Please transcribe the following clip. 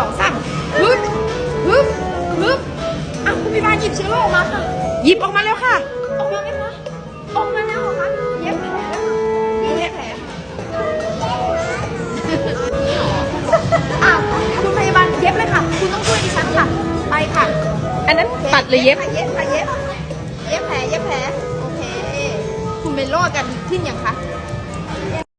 2 3ฮึบฮึบฮึบคุณพยาบาลหยิบเชื้อโรคออกมาค่ะหยิบออกมาแล้วค่ะออกมาไหมคะออกมาแล้วเหรอคะเย็บแผลแล้วค่ะนี่เย็บแผลคุณพยาบาลเย็บเลยค่ะคุณต้องช่วยดิฉันค่ะไปค่ะอันนั้นตัดหรือเย็บเย็บแผลโอเคคุณเป็นโรคกันขึ้นยังคะ